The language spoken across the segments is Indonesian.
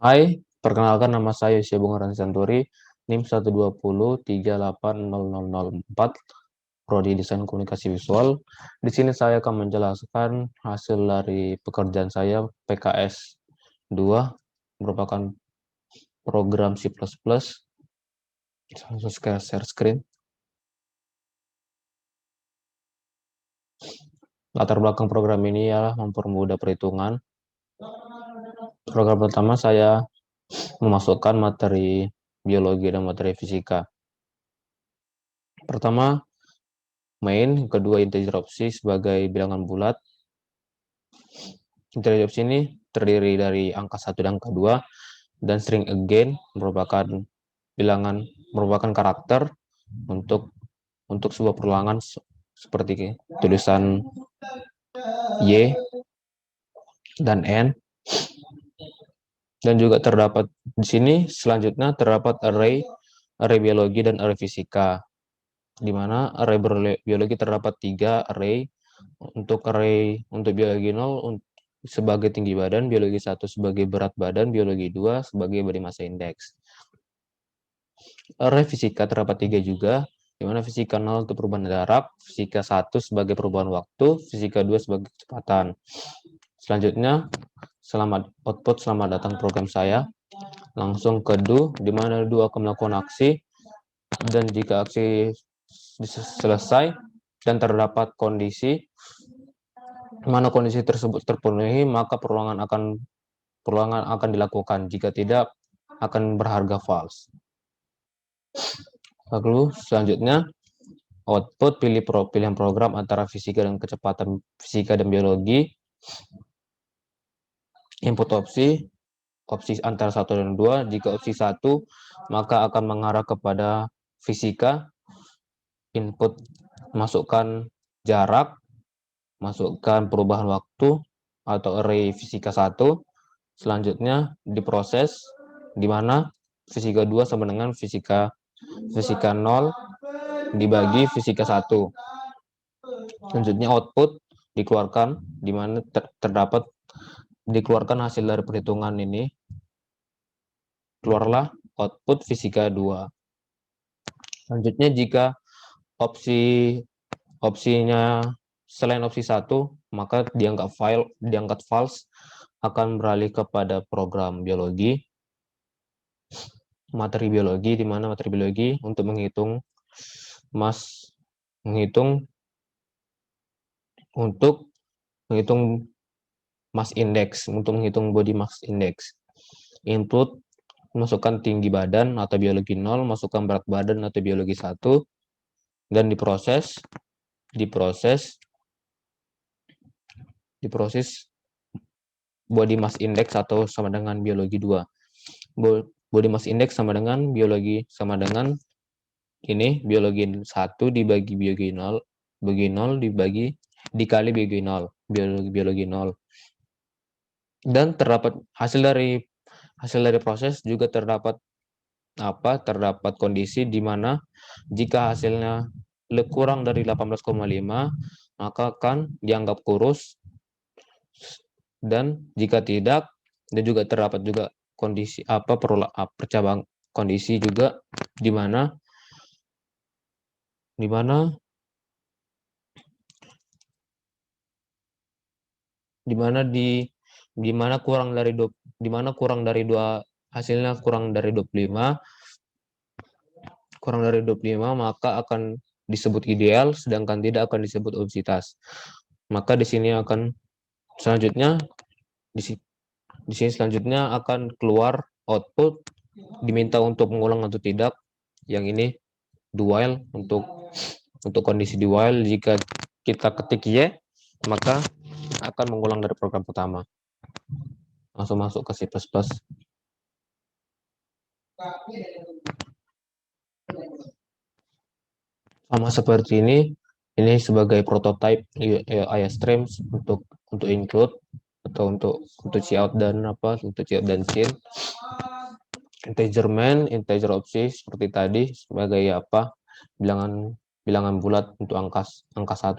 Hai, perkenalkan nama saya Yosya Bung Santuri, NIM 120380004, Prodi Desain Komunikasi Visual. Di sini saya akan menjelaskan hasil dari pekerjaan saya PKS 2, merupakan program C++. Langsung share screen. Latar belakang program ini ialah mempermudah perhitungan. Program pertama saya memasukkan materi biologi dan materi fisika. Pertama, main, kedua integer opsi sebagai bilangan bulat. Integer opsi ini terdiri dari angka 1 dan angka 2, dan string again merupakan karakter untuk sebuah perulangan seperti tulisan Y dan N. Dan juga terdapat di sini selanjutnya terdapat array biologi dan array fisika, di mana array biologi terdapat 3 array. Untuk biologi 0 sebagai tinggi badan, biologi 1 sebagai berat badan, biologi 2 sebagai body mass index. Array fisika terdapat 3 juga, di mana fisika 0 untuk perubahan jarak, fisika 1 sebagai perubahan waktu, fisika 2 sebagai kecepatan. Selanjutnya, selamat datang program saya. Langsung ke do, di mana do akan melakukan aksi, dan jika aksi selesai dan terdapat kondisi mana kondisi tersebut terpenuhi, maka perulangan akan dilakukan. Jika tidak, akan berharga false. Lalu selanjutnya output pilihan program antara fisika dan kecepatan fisika dan biologi. Input opsi antara 1 dan 2. Jika opsi 1, maka akan mengarah kepada fisika. Input masukkan jarak, masukkan perubahan waktu atau array fisika 1. Selanjutnya diproses, di mana fisika 2 sama dengan fisika 0 dibagi fisika 1. Selanjutnya output dikeluarkan, di mana terdapat dikeluarkan hasil dari perhitungan ini. Keluarlah output fisika 2. Selanjutnya jika opsinya selain opsi 1, maka diangkat false, akan beralih kepada program biologi. Materi biologi, di mana materi biologi untuk menghitung mass index, untuk menghitung body mass index. Input masukkan tinggi badan atau biologi 0, masukkan berat badan atau biologi 1, dan diproses body mass index atau sama dengan biologi 2. Body mass index sama dengan biologi biologi 1 dibagi biologi 0, dikali biologi 0. Dan terdapat hasil dari proses juga terdapat kondisi di mana jika hasilnya kurang dari 18,5, maka akan dianggap kurus, dan jika tidak, dan juga terdapat juga kondisi percabang kondisi juga di mana hasilnya kurang dari 25, maka akan disebut ideal, sedangkan tidak akan disebut obesitas. Maka di sini selanjutnya akan keluar output, diminta untuk mengulang atau tidak. Yang ini do while, untuk kondisi do while. Jika kita ketik Y, maka akan mengulang dari program pertama. Langsung masuk ke C++. Sama seperti ini sebagai prototype IStream untuk include atau untuk cout dan scene. Integer main, integer opsi seperti tadi sebagai bilangan bulat untuk angka 1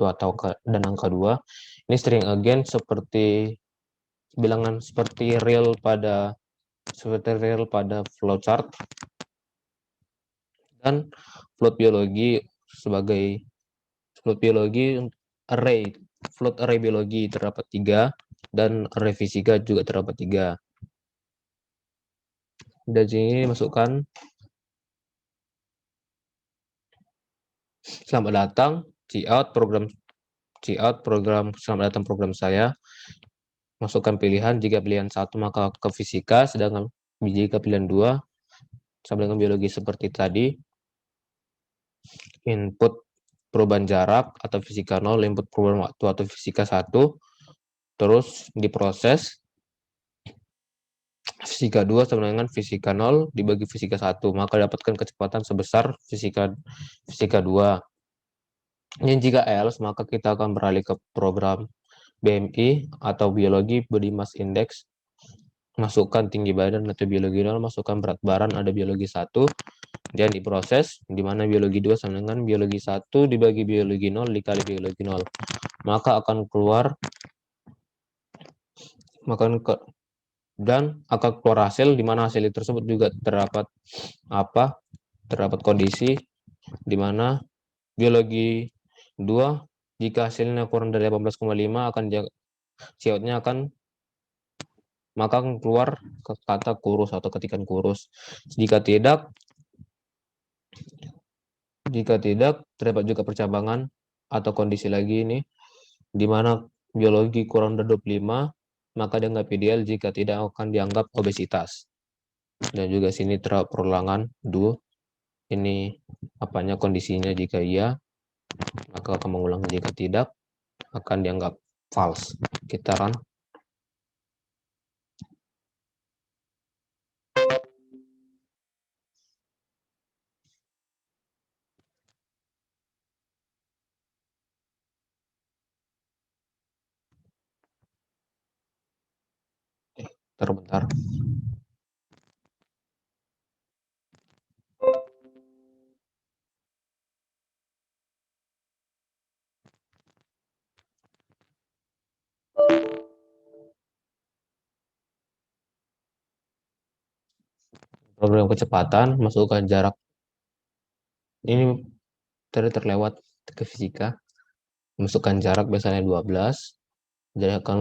dan angka 2. Ini string again seperti bilangan seperti real pada seperti real pada flowchart, dan float biologi sebagai float biologi array. Float array biologi terdapat 3 dan array fisika juga terdapat 3. Dan sini masukkan selamat datang cout program selamat datang program saya. Masukkan pilihan, jika pilihan 1 maka ke fisika, sedangkan jika pilihan 2 sama dengan biologi seperti tadi. Input perubahan jarak atau fisika 0, input perubahan waktu atau fisika 1, terus diproses. Fisika 2 sama dengan fisika 0 dibagi fisika 1, maka dapatkan kecepatan sebesar fisika 2. Dan jika else, maka kita akan beralih ke program BMI atau biologi body mass index. Masukkan tinggi badan atau biologi 0, masukkan berat badan ada biologi 1, dan diproses, di mana biologi 2 sama dengan biologi 1 dibagi biologi 0 dikali biologi 0. Maka akan keluar hasil, di mana hasil tersebut juga terdapat kondisi di mana biologi 2 jika hasilnya kurang dari 18,5 akan cout-nya maka akan keluar kata kurus atau ketikan kurus. Jika tidak, terdapat juga percabangan atau kondisi lagi ini, di mana biologi kurang dari 25, maka dianggap ideal, jika tidak akan dianggap obesitas. Dan juga sini terdapat perulangan do, ini kondisinya jika iya, maka akan mengulang, jika tidak akan dianggap false. Kita run. Bentar. Program kecepatan, masukkan jarak. Ini terlewat ke fisika. Masukkan jarak biasanya 12, jadikan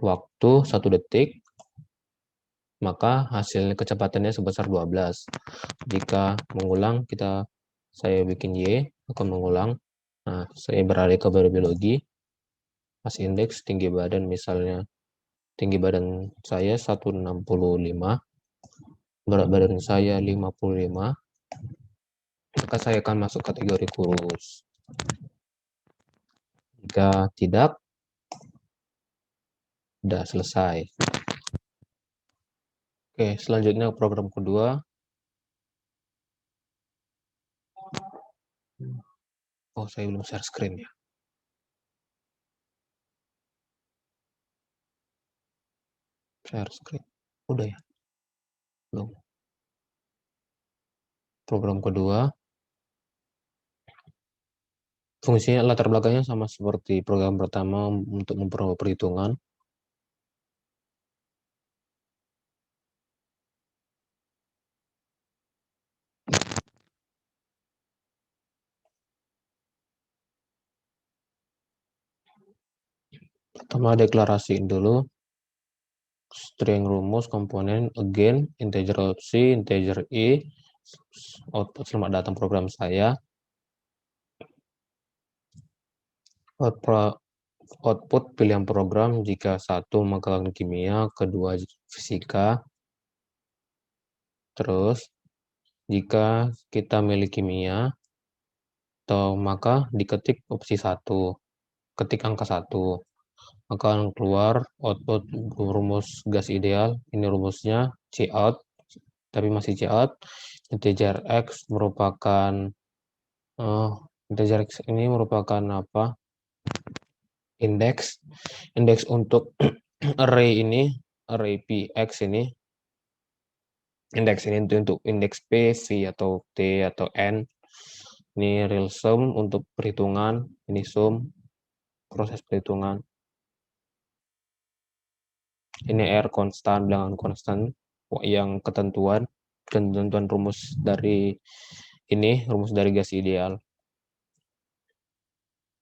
waktu 1 detik, maka hasilnya kecepatannya sebesar 12. Jika mengulang, saya bikin Y, akan mengulang. Nah, saya beralih ke biologi, mass index, tinggi badan misalnya, tinggi badan saya 165, berat badan saya 55, maka saya akan masuk kategori kurus. Jika tidak, sudah selesai. Oke, selanjutnya program kedua. Oh, saya belum share screen ya. Share screen. Udah ya? Belum. Program kedua. Fungsinya latar belakangnya sama seperti program pertama untuk memperoleh perhitungan. Pertama deklarasiin dulu string rumus komponen again integer c integer i, output selamat datang program saya. Output pilihan program, jika 1 maka kimia, kedua fisika. Terus jika kita milih kimia, maka diketik opsi 1, ketik angka 1, maka akan keluar output rumus gas ideal. Ini rumusnya cout, tapi masih cout. Integer x merupakan integer x ini merupakan indeks untuk array ini, array px ini. Indeks ini untuk indeks p, v, atau t, atau n. Ini real sum untuk perhitungan, ini sum proses perhitungan. Ini R konstan, bilangan konstan. yang ketentuan rumus dari rumus dari gas ideal.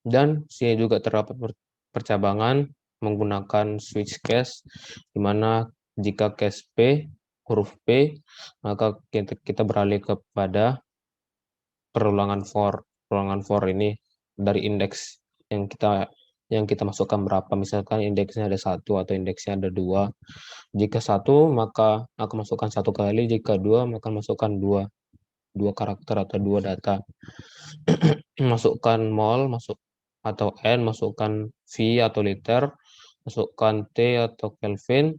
Dan sini juga terdapat percabangan menggunakan switch case, di mana jika case P, huruf P, maka kita beralih kepada perulangan for. Perulangan for ini dari indeks yang kita masukkan berapa. Misalkan indeksnya ada 1 atau indeksnya ada 2. Jika 1, maka akan masukkan 1 kali. Jika 2, maka masukkan 2 karakter atau 2 data. Masukkan mol, atau N, masukkan V atau liter, masukkan T atau Kelvin,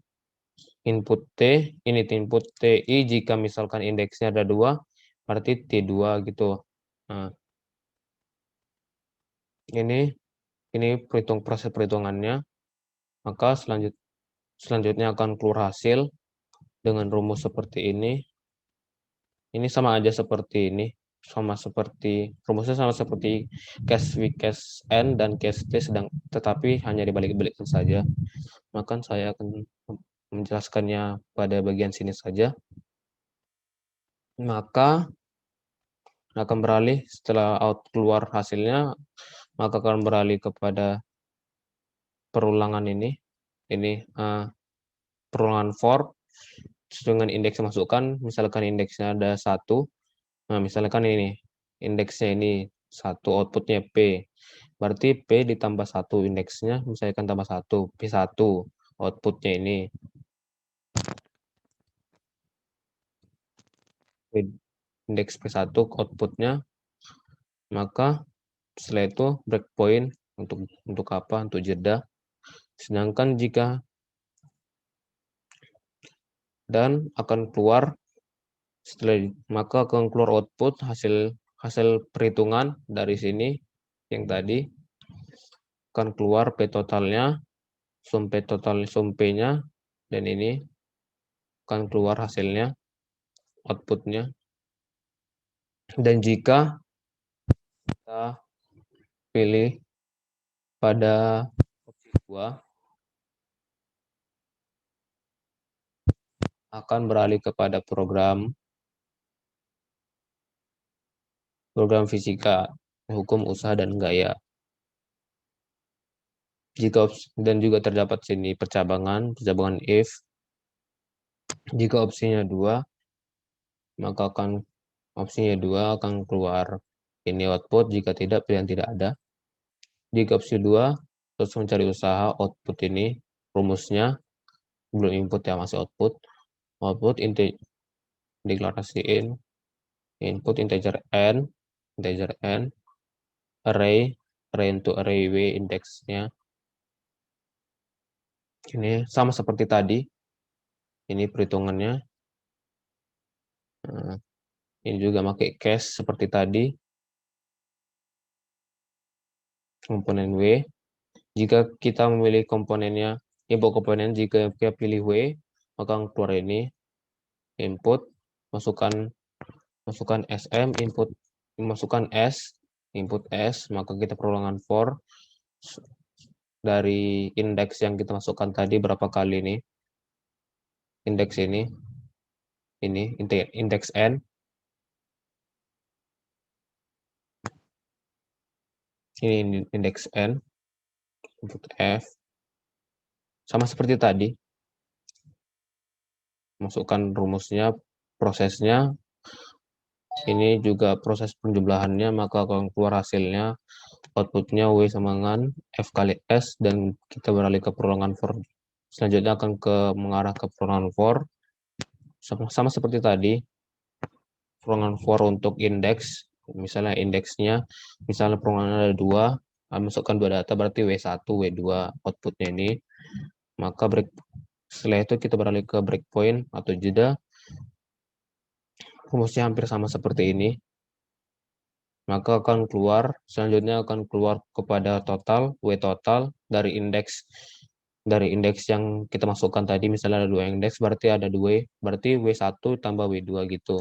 input T, ini input TI jika misalkan indeksnya ada 2, berarti T2 gitu. Nah, ini proses perhitungannya. Maka selanjutnya akan keluar hasil dengan rumus seperti ini. Ini sama aja seperti ini. Rumusnya sama seperti case V, case N, dan case T, tetapi hanya dibalik-balikkan saja. Maka saya akan menjelaskannya pada bagian sini saja. Maka akan beralih setelah keluar hasilnya, maka akan beralih kepada perulangan ini. Ini perulangan for dengan indeks yang masukkan. Misalkan indeksnya ada 1. Nah, misalkan ini indeksnya ini 1, outputnya P. Berarti P ditambah 1 indeksnya, misalkan tambah 1, P1 outputnya ini. Indeks P1 outputnya, maka setelah itu breakpoint untuk apa? Untuk jeda. Sedangkan jika dan akan keluar maka akan keluar output hasil perhitungan dari sini yang tadi akan keluar P totalnya, sum P-nya, dan ini akan keluar hasilnya, outputnya. Dan jika kita pilih pada opsi 2, akan beralih kepada program fisika, hukum usaha dan gaya. Dan juga terdapat sini percabangan if. Jika opsinya 2, maka opsinya 2 akan keluar ini output, jika tidak pilihan tidak ada. Jika opsi 2 terus mencari usaha, output ini rumusnya belum input ya, masih output deklarasiin input integer n, array untuk array w indeksnya. Ini sama seperti tadi, ini perhitungannya. Nah, ini juga pakai case seperti tadi, komponen W. Jika kita memilih komponennya, input komponen, jika kita pilih W, maka keluar ini input, masukkan SM, masukkan S, input S, maka kita perulangan for dari indeks yang kita masukkan tadi berapa kali ini, indeks ini indeks N, ini indeks N, input F, sama seperti tadi, masukkan rumusnya, prosesnya, ini juga proses penjumlahannya, maka akan keluar hasilnya, outputnya W sama dengan F kali S, dan kita beralih ke perulangan for. Selanjutnya akan mengarah ke perulangan for, sama seperti tadi, perulangan for untuk indeks, misalnya indeksnya, misalnya perulangan ada 2, masukkan 2 data, berarti W1, W2 outputnya ini, maka setelah itu kita beralih ke breakpoint atau jeda, rumusnya hampir sama seperti ini, maka selanjutnya akan keluar kepada total, W total, dari indeks yang kita masukkan tadi, misalnya ada 2 indeks, berarti ada 2, berarti W1 tambah W2 gitu.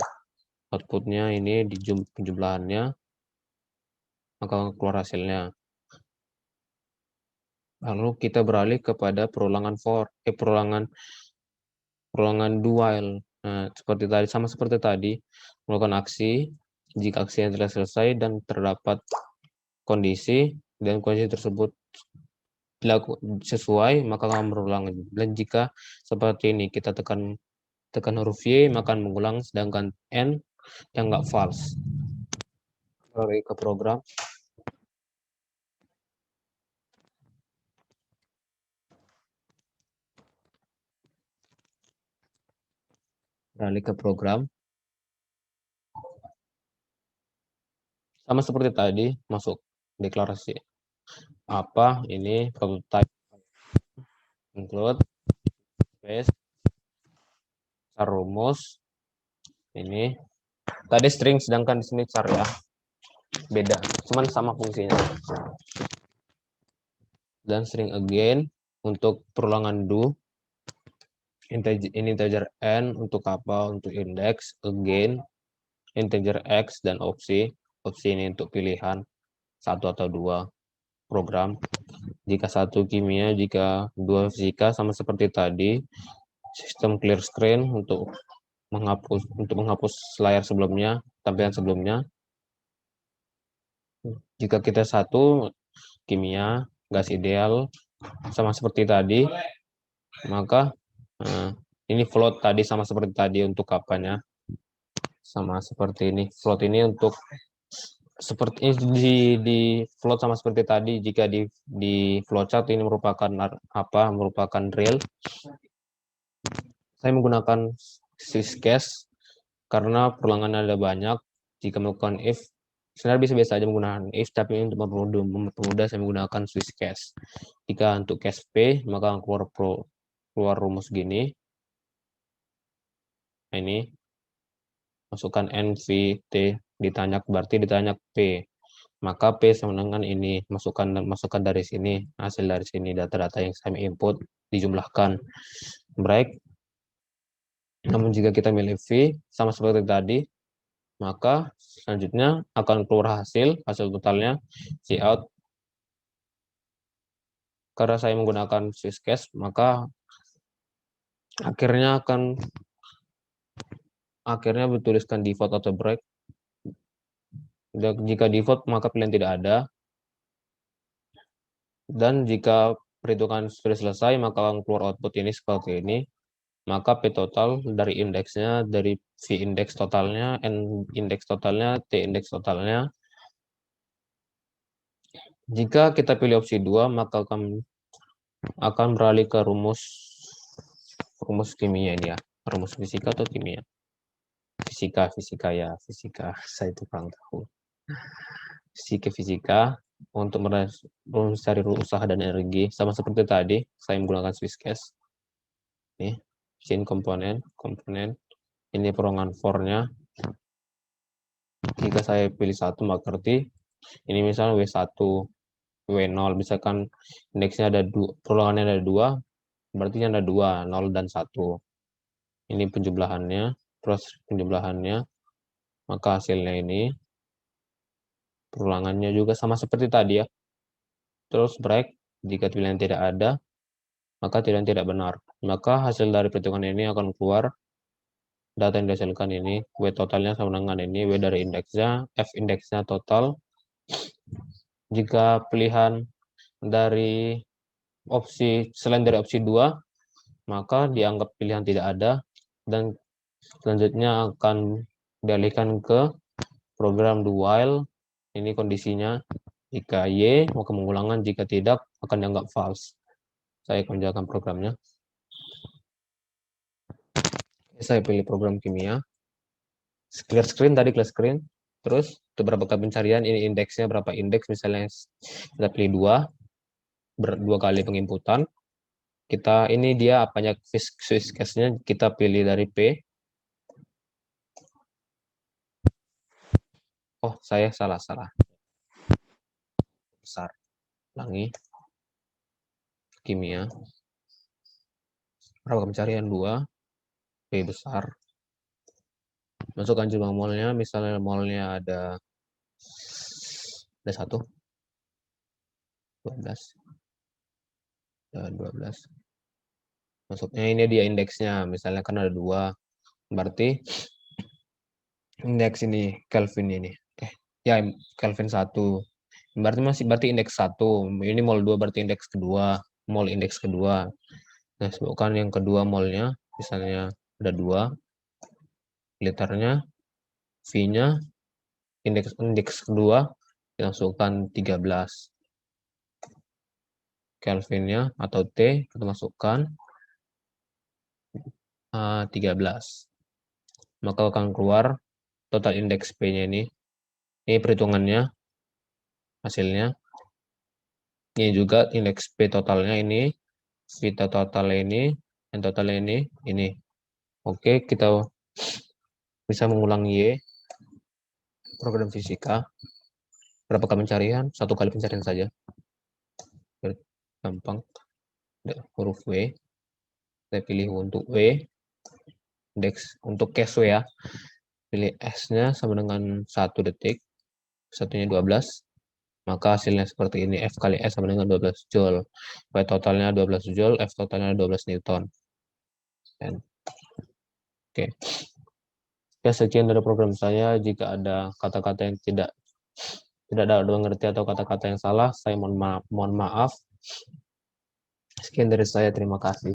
Outputnya ini di penjumlahannya, maka keluar hasilnya. Lalu kita beralih kepada perulangan Perulangan do while. Nah, seperti tadi, sama seperti tadi, melakukan aksi, jika aksi yang telah selesai dan terdapat kondisi, dan kondisi tersebut sesuai, maka akan berulang. Dan jika seperti ini, kita tekan huruf Y, maka akan mengulang, sedangkan N yang nggak false. Lalu ke program. Beralih ke program. Sama seperti tadi, masuk deklarasi apa ini prototype include space rumus ini tadi string, sedangkan di sini char ya, beda, cuman sama fungsinya. Dan string again untuk perulangan do, integer n untuk apa, untuk index, again integer x, dan opsi ini untuk pilihan 1 atau 2 program. Jika 1 kimia, jika 2 fisika, sama seperti tadi. Sistem clear screen untuk menghapus layar sebelumnya, tampilan sebelumnya. Jika kita 1 kimia, gas ideal, sama seperti tadi, maka ini float tadi sama seperti tadi untuk kapannya. Sama seperti ini. Float ini untuk seperti di float sama seperti tadi. Jika di flowchart ini merupakan apa? Merupakan real. Saya menggunakan switchcase karena perulangannya ada banyak. Jika melakukan if, sebenarnya bisa-bisa saja menggunakan if, tapi untuk mempermudah saya menggunakan switchcase. Jika untuk case P, maka keluar rumus gini. Nah, ini masukkan N, V, T, ditanya, berarti ditanya P. Maka P sama dengan ini, masukkan dari sini, hasil dari sini, data-data yang saya input, dijumlahkan. Break. Namun jika kita milih V, sama seperti tadi, maka selanjutnya akan keluar hasil totalnya, cout. Karena saya menggunakan switchcase, maka akhirnya bertuliskan default atau break. Jika default, maka pilihan tidak ada. Dan jika perhitungan sudah selesai, maka akan keluar output ini seperti ini. Maka P total dari indeksnya, dari V indeks totalnya, N indeks totalnya, T indeks totalnya. Jika kita pilih opsi 2, maka akan beralih ke rumus kimia ini ya. Rumus fisika atau kimia? Fisika ya, fisika. Saya itu kurang tahu. Fisika untuk mencari usaha dan energi, sama seperti tadi, saya menggunakan switchcase. Nih, scene komponen, ini perulangan for-nya. Jika saya pilih 1, maka berarti ini misalnya W1, W0, misalkan indeksnya ada 2, perulangannya ada 2, berarti ada 2, 0 dan 1. Ini penjumlahannya, proses penjumlahannya, maka hasilnya ini, perulangannya juga sama seperti tadi ya. Terus break, jika pilihan tidak ada, maka pilihan tidak benar. Maka hasil dari perhitungan ini akan keluar, data yang dihasilkan ini, W totalnya sama dengan ini, W dari indeksnya, F indeksnya total. Jika pilihan dari opsi, selain dari opsi 2, maka dianggap pilihan tidak ada, dan selanjutnya akan dialihkan ke program do while. Ini kondisinya, jika Y, maka mengulangan, jika tidak, akan dianggap false. Saya kerjakan programnya. Saya pilih program kimia. Clear screen tadi, clear screen. Terus, untuk berapa kali pencarian, ini indeksnya berapa indeks, misalnya kita pilih 2 kali penginputan. Ini dia apanya switchcase-nya, kita pilih dari P. Oh, saya salah. Besar. Ulangi. Kimia. Berapa pencarian 2. P besar. Masukkan jumlah molnya, misalnya molnya ada 1, 12, 12. Maksudnya ini dia indeksnya, misalnya kan ada 2, berarti indeks ini Kelvin ini. Ya Kelvin 1. Berarti indeks 1. Ini mol 2 berarti indeks kedua, mol indeks kedua. Nah, sebutkan yang kedua molnya, misalnya ada 2 liternya, V-nya indeks kedua dimasukkan 13. Kelvinnya atau T kita masukkan 13. Maka akan keluar total indeks P-nya ini. Ini perhitungannya, hasilnya. Ini juga indeks P totalnya ini, V totalnya ini, dan totalnya ini. Oke, kita bisa mengulang Y, program fisika. Berapa kali pencarian? 1 kali pencarian saja. Gampang. Huruf W. Saya pilih untuk W. Indeks untuk case W ya. Pilih S-nya sama dengan 1 detik. Satunya 12. Maka hasilnya seperti ini. F kali S sama dengan 12 Joule. W totalnya 12 Joule, F totalnya 12 Newton. Oke. Ya, sekian dari program saya. Jika ada kata-kata yang tidak dapat mengerti atau kata-kata yang salah, saya mohon maaf. Sekian dari saya, terima kasih.